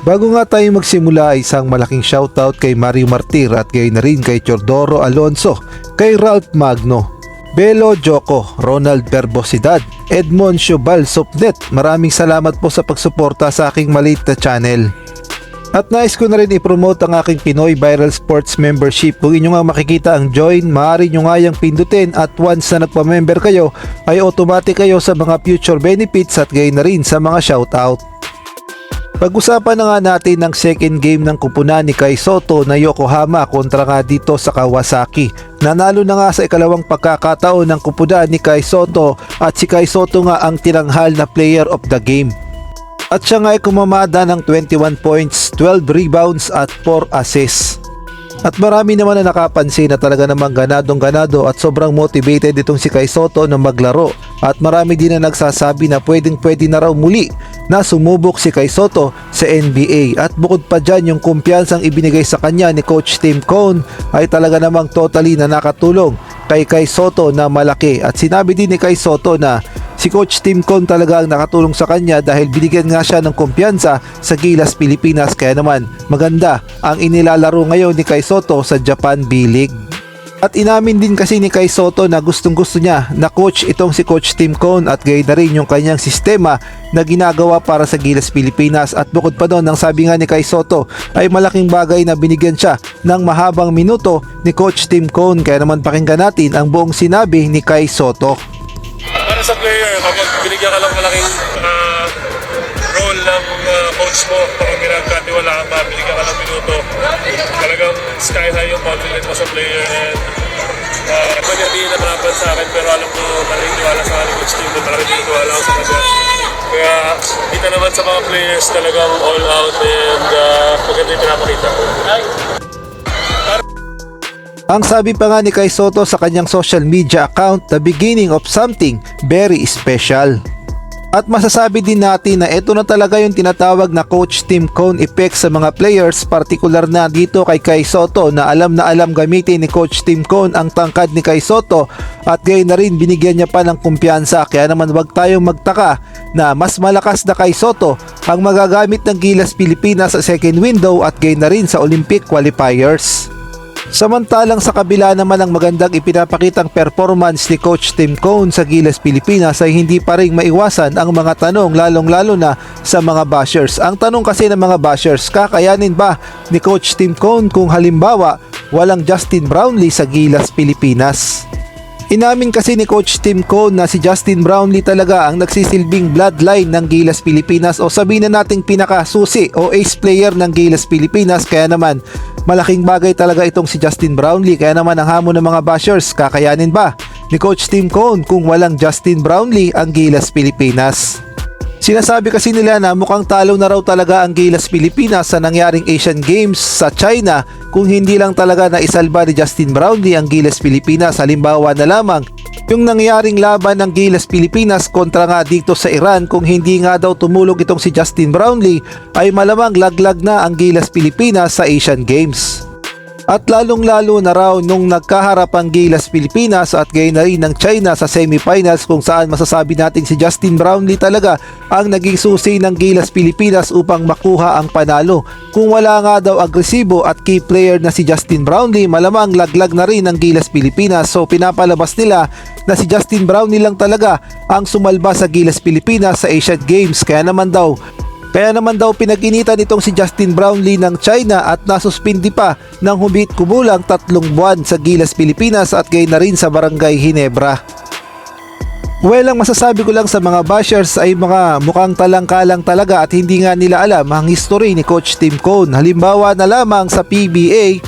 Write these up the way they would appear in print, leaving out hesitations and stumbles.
Bago nga tayo magsimula ay isang malaking shoutout kay Mario Martir at gayon na rin kay Chordoro Alonso, kay Ralph Magno, Belo Joko, Ronald Perbosidad, Edmond Shubal Sopnet. Maraming salamat po sa pagsuporta sa aking maliit na channel. At nais ko na rin i-promote ang aking Pinoy Viral Sports Membership. Kung inyo nga makikita ang join, maaari nyo nga yung pindutin at once na nagpa-member kayo ay automatic kayo sa mga future benefits at gayon na rin sa mga shoutout. Pag-usapan na nga natin ang second game ng kupunan ni Kai Sotto na Yokohama kontra nga dito sa Kawasaki. Nanalo na nga sa ikalawang pagkakataon ng kupunan ni Kai Sotto at si Kai Sotto nga ang tinanghal na player of the game. At siya nga ay kumamada ng 21 points, 12 rebounds at 4 assists. At marami naman na nakapansin na talaga namang ganadong-ganado at sobrang motivated itong si Kai Sotto na maglaro. At marami din na nagsasabi na pwedeng-pwede na raw muli na sumubok si Kai Sotto sa NBA. At bukod pa dyan, yung kumpiyansang ibinigay sa kanya ni Coach Tim Cone ay talaga namang totally na nakatulong kay Kai Sotto na malaki. At sinabi din ni Kai Sotto na si Coach Tim Cone talaga ang nakatulong sa kanya dahil binigyan nga siya ng kumpiyansa sa Gilas Pilipinas. Kaya naman maganda ang inilalaro ngayon ni Kai Sotto sa Japan B-League. At inamin din kasi ni Kai Sotto na gustong-gusto niya na coach itong si Coach Tim Cone at gayon na rin yung kanyang sistema na ginagawa para sa Gilas Pilipinas. At bukod pa doon, ang sabi nga ni Kai Sotto ay malaking bagay na binigyan siya ng mahabang minuto ni Coach Tim Cone. Kaya naman pakinggan natin ang buong sinabi ni Kai Sotto. Para sa player, kapag binigyan ka lang malaking role ng coach mo, kapag ginagkatiwala ka, binigyan ka ng minuto, talagang sky high yung confidence mo sa player. And pwede hindi naman sa akin, pero alam ko malaking tiwala sa akin coach team, malaking tiwala ako sa kanya. Kaya kita naman sa mga players talagang all out and maganda yung pinapakita. Ang sabi pa nga ni Kai Sotto sa kanyang social media account, the beginning of something very special. At masasabi din natin na ito na talaga yung tinatawag na Coach Tim Cone effect sa mga players, partikular na dito kay Kai Sotto na alam gamitin ni Coach Tim Cone ang tangkad ni Kai Sotto at gayon na rin binigyan niya pa ng kumpiyansa. Kaya naman wag tayong magtaka na mas malakas na Kai Sotto ang magagamit ng Gilas Pilipinas sa second window at gayon na rin sa Olympic qualifiers. Samantalang sa kabila naman ng magandang ipinapakitang performance ni Coach Tim Cone sa Gilas Pilipinas ay hindi pa rin maiwasan ang mga tanong, lalong-lalo na sa mga bashers. Ang tanong kasi ng mga bashers, kakayanin ba ni Coach Tim Cone kung halimbawa walang Justin Brownlee sa Gilas Pilipinas? Inamin kasi ni Coach Tim Cone na si Justin Brownlee talaga ang nagsisilbing bloodline ng Gilas Pilipinas o sabihin na nating pinakasusi o ace player ng Gilas Pilipinas. Kaya naman malaking bagay talaga itong si Justin Brownlee. Kaya naman ang hamon ng mga bashers, kakayanin ba ni Coach Tim Cone kung walang Justin Brownlee ang Gilas Pilipinas? Sinasabi kasi nila na mukhang talo na raw talaga ang Gilas Pilipinas sa nangyaring Asian Games sa China kung hindi lang talaga na isalba ni Justin Brownlee ang Gilas Pilipinas. Halimbawa na lamang yung nangyaring laban ng Gilas Pilipinas kontra nga dito sa Iran, kung hindi nga daw tumulong itong si Justin Brownlee ay malamang laglag na ang Gilas Pilipinas sa Asian Games. At lalong-lalo na raw nung nagkaharap ang Gilas Pilipinas at gayon na rin ng China sa semifinals, kung saan masasabi natin si Justin Brownlee talaga ang naging susi ng Gilas Pilipinas upang makuha ang panalo. Kung wala nga daw agresibo at key player na si Justin Brownlee, malamang laglag na rin ang Gilas Pilipinas. So pinapalabas nila na si Justin Brownlee lang talaga ang sumalba sa Gilas Pilipinas sa Asian Games. Kaya naman daw pinag-initan itong si Justin Brownlee ng China at nasuspindi pa ng humit kumulang 3 buwan sa Gilas Pilipinas at gayon na rin sa Barangay Ginebra. Well, ang masasabi ko lang sa mga bashers ay mga mukhang talangkalang talaga at hindi nga nila alam ang history ni Coach Tim Cone. Halimbawa na lamang sa PBA,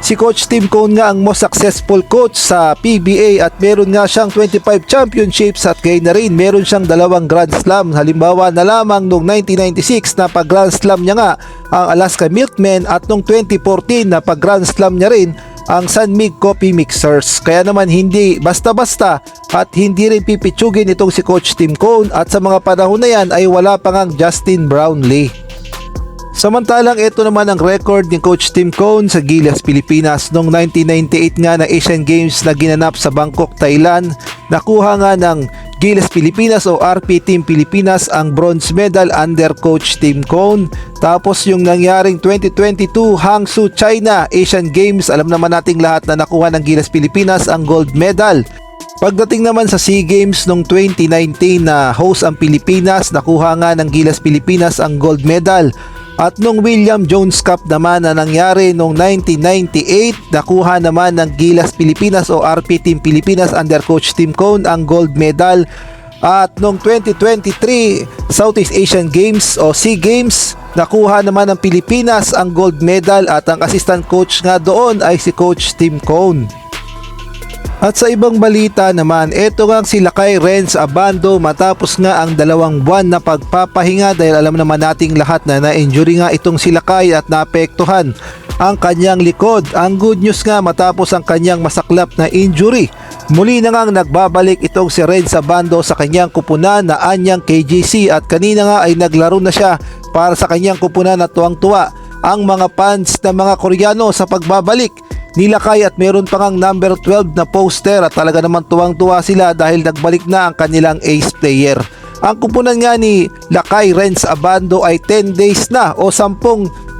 si Coach Tim Cone nga ang most successful coach sa PBA at meron nga siyang 25 championships at gayon na rin meron siyang 2 Grand Slam. Halimbawa na lamang noong 1996 na pag Grand Slam niya nga ang Alaska Milkmen at noong 2014 na pag Grand Slam niya rin ang San Mig Coffee Mixers. Kaya naman hindi basta-basta at hindi rin pipitsugin itong si Coach Tim Cone at sa mga panahon na yan ay wala pa ngang Justin Brownlee. Samantalang ito naman ang record ni Coach Tim Cone sa Gilas Pilipinas noong 1998 nga na Asian Games na ginanap sa Bangkok, Thailand. Nakuha nga ng Gilas Pilipinas o RP Team Pilipinas ang bronze medal under Coach Tim Cone. Tapos yung nangyaring 2022 Hangzhou, China Asian Games, alam naman nating lahat na nakuha ng Gilas Pilipinas ang gold medal. Pagdating naman sa SEA Games noong 2019 na host ang Pilipinas, nakuha nga ng Gilas Pilipinas ang gold medal. At nung William Jones Cup naman na nangyari noong 1998, nakuha naman ng Gilas Pilipinas o RP Team Pilipinas under Coach Tim Cone ang gold medal. At noong 2023 Southeast Asian Games o SEA Games, nakuha naman ng Pilipinas ang gold medal at ang assistant coach nga doon ay si Coach Tim Cone. At sa ibang balita naman, eto nga si Lakay Renz Abando matapos nga ang 2 buwan na pagpapahinga dahil alam naman nating lahat na na-injury nga itong si Lakay at naapektuhan ang kanyang likod. Ang good news nga matapos ang kanyang masaklap na injury, muli na nga nagbabalik itong si Renz Abando sa kanyang kupunan na Anyang KGC at kanina nga ay naglaro na siya para sa kanyang kupunan at tuwang-tuwa ang mga fans na mga Koreano sa pagbabalik ni Lakay at meron pa ngang number 12 na poster at talaga naman tuwang-tuwa sila dahil nagbalik na ang kanilang ace player. Ang kupunan nga ni Lakay Renz Abando ay 10 days na o 10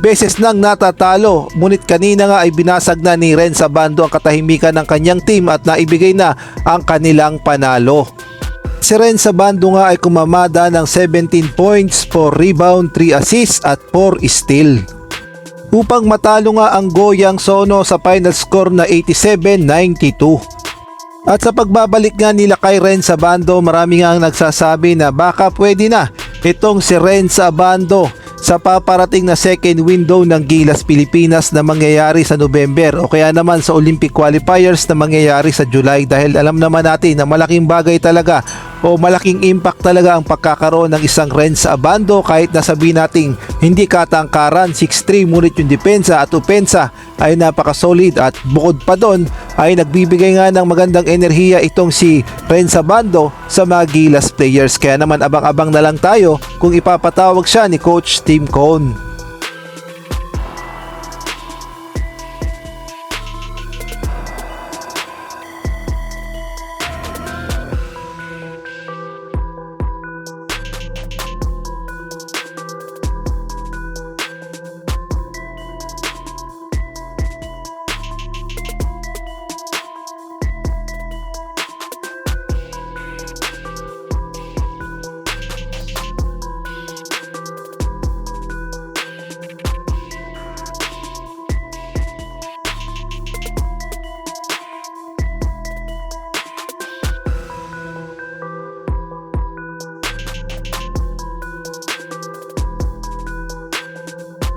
beses nang natatalo, ngunit kanina nga ay binasag na ni Renz Abando ang katahimikan ng kanyang team at naibigay na ang kanilang panalo. Si Renz Abando nga ay kumamada ng 17 points, 4 rebound, 3 assists at 4 steal upang matalo nga ang Goyang Sono sa final score na 87-92. At sa pagbabalik nga nila kay Renz Abando, marami nga ang nagsasabi na baka pwede na itong si Renz Abando sa paparating na second window ng Gilas Pilipinas na mangyayari sa November o kaya naman sa Olympic qualifiers na mangyayari sa July, dahil alam naman natin na malaking bagay talaga o malaking impact talaga ang pagkakaroon ng isang Renz Abando. Kahit nasabihin nating hindi katangkaran, 6'3", ngunit yung depensa at opensa ay napaka-solid at bukod pa doon ay nagbibigay nga ng magandang enerhiya itong si Renz Abando sa mga Gilas players. Kaya naman abang-abang na lang tayo kung ipapatawag siya ni Coach Tim Cone.